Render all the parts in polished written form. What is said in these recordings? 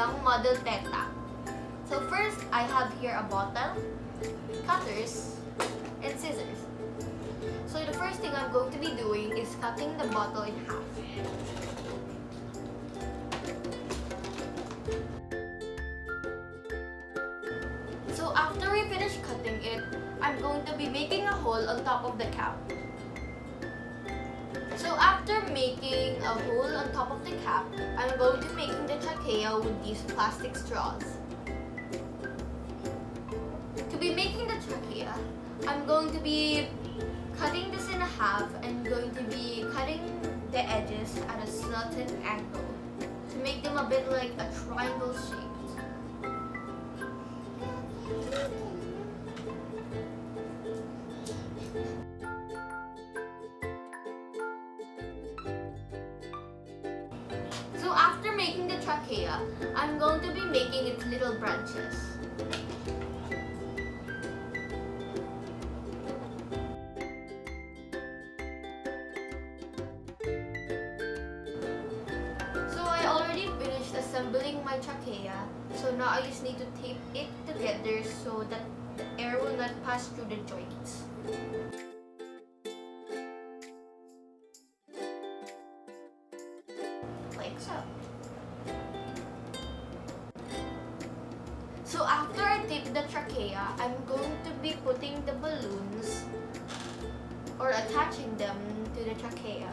lung model Teta. So first, I have here a bottle, cutters, and scissors. So the first thing I'm going to be doing is cutting the bottle in half. So after we finish cutting it, I'm going to be making a hole on top of the cap. So after making a hole on top of the cap, I'm going to be making the trachea with these plastic straws. To be making the trachea, I'm going to be cutting this in half and going to be cutting the edges at a certain angle to make them a bit like a triangle shape. So after making the trachea, I'm going to be making its little branches. So I already finished assembling my trachea, so now I just need to tape it together so that the air will not pass through the joints. Like so. So after I tape the trachea, I'm going to be putting the balloons or attaching them to the trachea.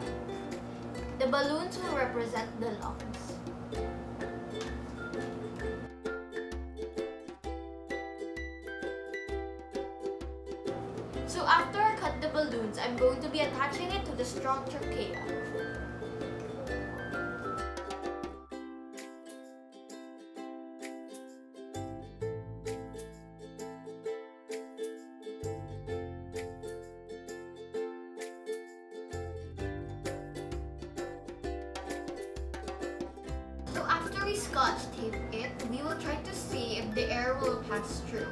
The balloons will represent the lungs. So after I cut the balloons, I'm going to be attaching it to the strong trachea. So after we scotch tape it, we will try to see if the air will pass through.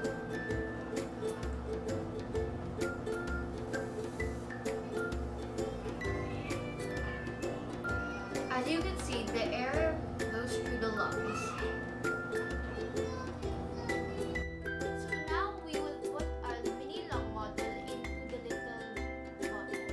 As you can see, the air goes through the lungs. So now we will put our mini lung model into the little bottle.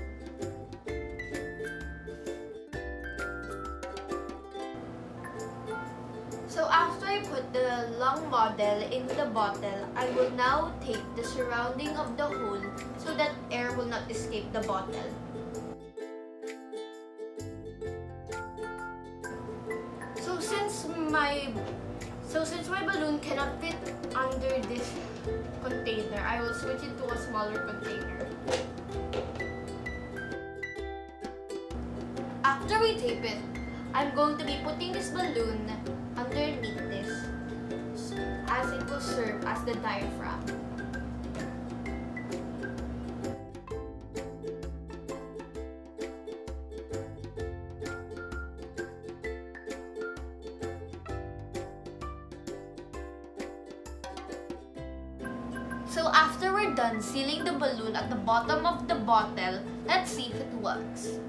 So after I put the lung model into the bottle, I will now tape the surrounding of the hole so that air will not escape the bottle. So since my balloon cannot fit under this container, I will switch it to a smaller container. After we tape it, I'm going to be putting this balloon underneath this as it will serve as the diaphragm. So after we're done sealing the balloon at the bottom of the bottle, let's see if it works.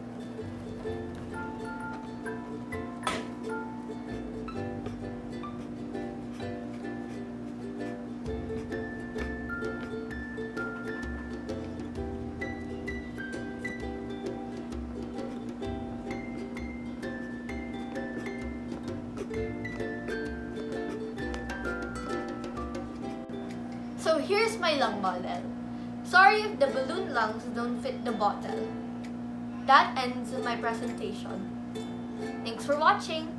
So here's my lung model. Sorry if the balloon lungs don't fit the bottle. That ends my presentation. Thanks for watching.